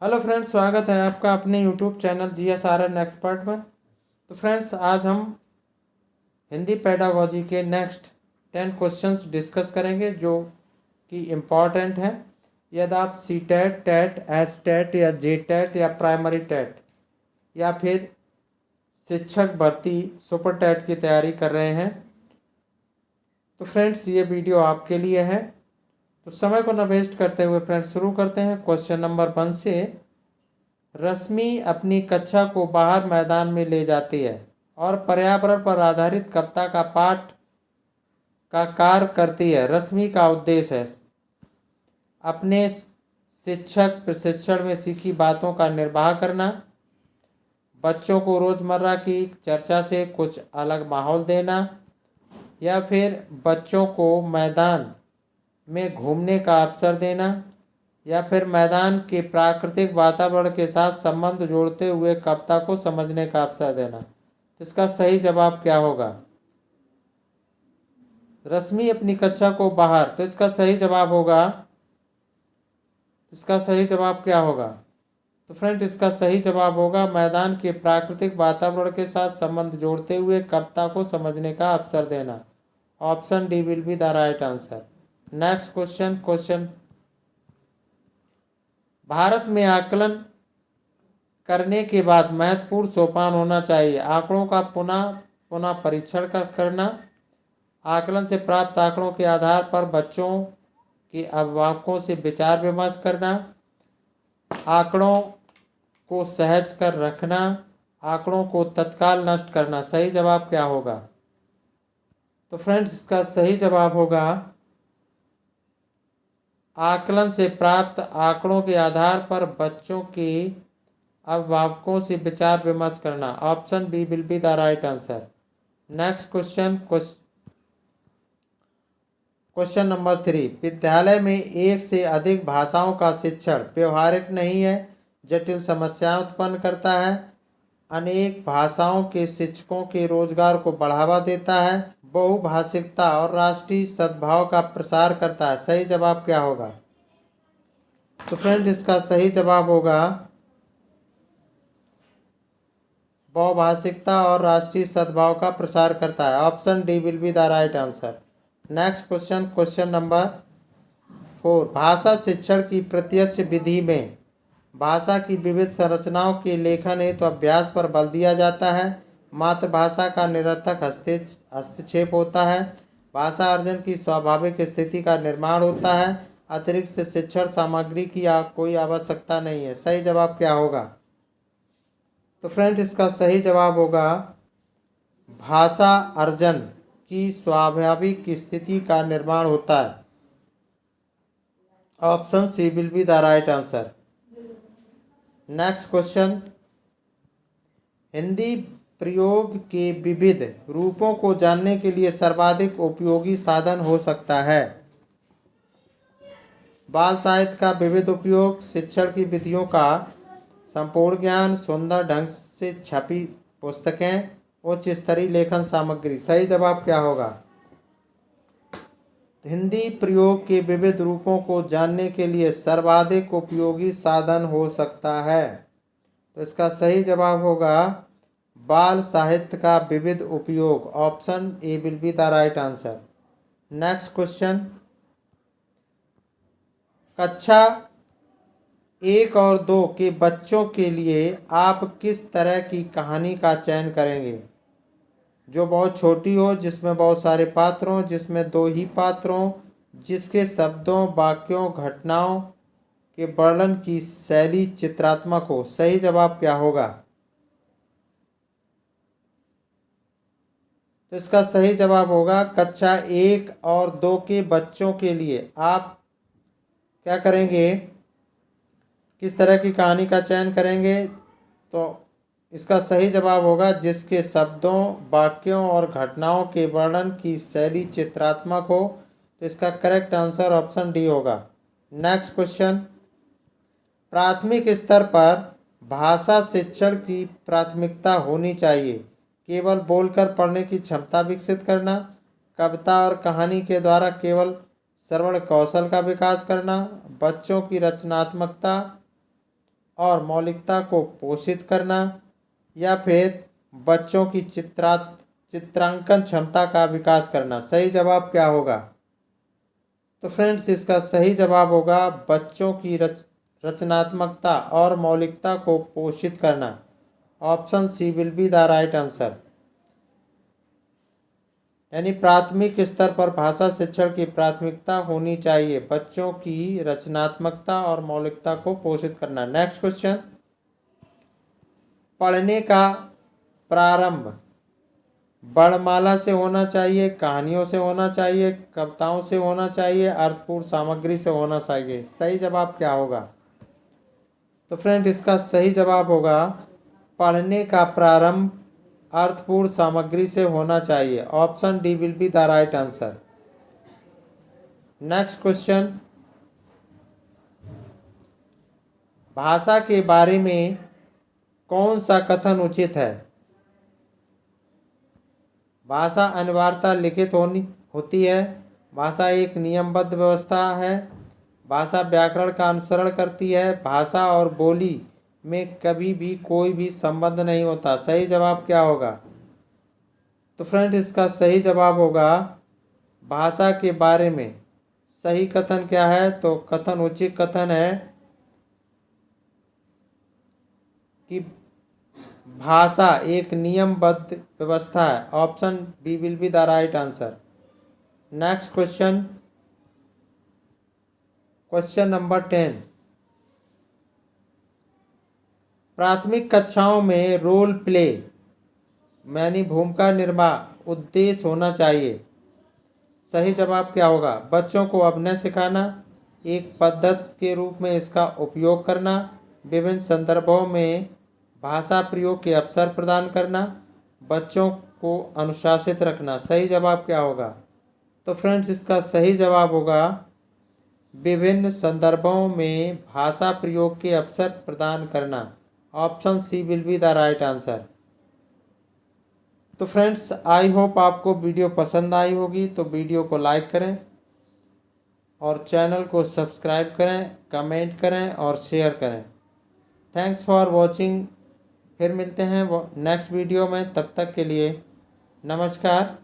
Hello friends, स्वागत है आपका अपने यूट्यूब चैनल GSRN एक्सपर्ट में। तो फ्रेंड्स, आज हम हिंदी पेडागोजी के नेक्स्ट 10 क्वेश्चंस डिस्कस करेंगे जो कि इम्पॉर्टेंट हैं। यदि आप C TET, TET, S TET या जे टेट या प्राइमरी टेट या फिर शिक्षक भर्ती सुपर टेट की तैयारी कर रहे हैं तो फ्रेंड्स ये वीडियो आपके लिए है। तो समय को न वेस्ट करते हुए फ्रेंड्स शुरू करते हैं क्वेश्चन नंबर 1 से। रश्मि अपनी कक्षा को बाहर मैदान में ले जाती है और पर्यावरण पर आधारित कविता का पाठ का कार्य करती है। रश्मि का उद्देश्य है अपने शिक्षक प्रशिक्षण में सीखी बातों का निर्वाह करना, बच्चों को रोज़मर्रा की चर्चा से कुछ अलग माहौल देना, या फिर बच्चों को मैदान में घूमने का अवसर देना, या फिर मैदान के प्राकृतिक वातावरण के साथ संबंध जोड़ते हुए कविता को समझने का अवसर देना। तो इसका सही जवाब क्या होगा? रश्मि अपनी कक्षा को बाहर, तो इसका सही जवाब होगा, इसका सही जवाब क्या होगा? तो फ्रेंड, इसका सही जवाब होगा मैदान के प्राकृतिक वातावरण के साथ संबंध जोड़ते हुए कविता को समझने का अवसर देना। Option D will be the right answer. Next question Bharat में आकलन करने के बाद महत्वपूर्ण सोपान होना चाहिए। आंकड़ों का पुनः परीक्षण करना, आकलन से प्राप्त आंकड़ों के आधार पर बच्चों के अभिभावकों से विचार विमर्श करना, आंकड़ों को सहज कर रखना, आंकड़ों को तत्काल नष्ट करना। सही जवाब क्या होगा? तो फ्रेंड्स, इसका सही जवाब होगा आकलन से प्राप्त आंकड़ों के आधार पर बच्चों के अभिभावकों से विचार विमर्श करना। Option B will be the right answer. Next question number 3। विद्यालय में एक से अधिक भाषाओं का शिक्षण व्यवहारिक नहीं है, जटिल समस्याएं उत्पन्न करता है, अनेक भाषाओं के शिक्षकों के रोजगार को बढ़ावा देता है, बहुभाषिकता और राष्ट्रीय सद्भाव का प्रसार करता है। सही जवाब क्या होगा? तो फ्रेंड, इसका सही जवाब होगा बहुभाषिकता और राष्ट्रीय सद्भाव का प्रसार करता है। Option D will be the right answer. Next question number 4। भाषा शिक्षण की प्रत्यक्ष विधि में भाषा की विविध संरचनाओं के लेखन हेतु अभ्यास पर बल दिया जाता है। मातृभाषा का निरर्थक हस्तक्षेप होता है। भाषा अर्जन की स्वाभाविक स्थिति का निर्माण होता है। अतिरिक्त शिक्षण सामग्री की कोई आवश्यकता नहीं है। सही जवाब क्या होगा? तो फ्रेंड, इसका सही जवाब होगा भाषा अर्जन की स्वाभाविक स्थिति का निर्माण होता है। Option C will be the right answer. Next question. Hindi प्रयोग के विविध रूपों को जानने के लिए सर्वाधिक उपयोगी साधन हो सकता है। बाल साहित्य का विविध उपयोग, शिक्षण की विधियों का संपूर्ण ज्ञान, सुंदर ढंग से छपी पुस्तकें, उच्च स्तरीय लेखन सामग्री। सही जवाब क्या होगा? हिंदी प्रयोग के विविध रूपों को जानने के लिए सर्वाधिक उपयोगी साधन हो सकता है। तो इसका सही जवाब होगा बाल साहित्य का विविध उपयोग। Option A will be the right answer. Next question. कक्षा 1 और 2 के बच्चों के लिए आप किस तरह की कहानी का चयन करेंगे? जो बहुत छोटी हो, जिसमें बहुत सारे पात्र हों, जिसमें 2 ही पात्र हों, जिसके शब्दों, वाक्यों, घटनाओं के वर्णन की शैली चित्रात्मक हो। सही जवाब क्या होगा? तो इसका सही जवाब होगा कक्षा 1 और 2 के बच्चों के लिए आप क्या करेंगे, किस तरह की कहानी का चयन करेंगे? तो इसका सही जवाब होगा जिसके शब्दों, वाक्यों और घटनाओं के वर्णन की शैली चित्रात्मक हो। तो इसका करेक्ट आंसर ऑप्शन डी होगा। Next question. प्राथमिक स्तर पर भाषा शिक्षण की प्राथमिकता होनी चाहिए। केवल बोलकर पढ़ने की क्षमता विकसित करना, कविता और कहानी के द्वारा केवल श्रवण कौशल का विकास करना, बच्चों की रचनात्मकता और मौलिकता को पोषित करना, या फिर बच्चों की चित्रांकन क्षमता का विकास करना। सही जवाब क्या होगा? तो फ्रेंड्स इसका सही जवाब होगा बच्चों की रचनात्मकता और मौलिकता को पोषित करना। Option C will be the right answer. यानी प्राथमिक स्तर पर भाषा शिक्षण की प्राथमिकता होनी चाहिए बच्चों की रचनात्मकता और मौलिकता को पोषित करना। नेक्स्ट क्वेश्चन, पढ़ने का प्रारंभ वर्णमाला से होना चाहिए, कहानियों से होना चाहिए, कविताओं से होना चाहिए, अर्थपूर्ण सामग्री से होना चाहिए। सही जवाब क्या होगा? तो फ्रेंड इसका सही जवाब होगा पढ़ने का प्रारंभ अर्थपूर्ण सामग्री से होना चाहिए। Option D will be the right answer. Next question, भाषा के बारे में कौन सा कथन उचित है? भाषा अनिवार्यता लिखित होती है, भाषा एक नियमबद्ध व्यवस्था है, भाषा व्याकरण का अनुसरण करती है, भाषा और बोली में कभी भी कोई भी संबंध नहीं होता। सही जवाब क्या होगा? तो फ्रेंड इसका सही जवाब होगा भाषा के बारे में सही कथन क्या है? तो कथन उचित कथन है कि भाषा एक नियमबद्ध व्यवस्था है। Option B will be the right answer. Next question, question number 10, प्राथमिक कक्षाओं में रोल प्ले यानी भूमिका निर्वाह उद्देश्य होना चाहिए। सही जवाब क्या होगा? बच्चों को अभिनय सिखाना, एक पद्धति के रूप में इसका उपयोग करना, विभिन्न संदर्भों में भाषा प्रयोग के अवसर प्रदान करना, बच्चों को अनुशासित रखना। सही जवाब क्या होगा? तो फ्रेंड्स इसका सही जवाब होगा विभिन्न संदर्भों में भाषा प्रयोग के अवसर प्रदान करना। Option C will be the right answer. तो फ्रेंड्स आई होप आपको वीडियो पसंद आई होगी, तो वीडियो को लाइक करें और चैनल को सब्सक्राइब करें, कमेंट करें और शेयर करें। Thanks for watching. फिर मिलते हैं नेक्स्ट वीडियो में, तब तक के लिए नमस्कार।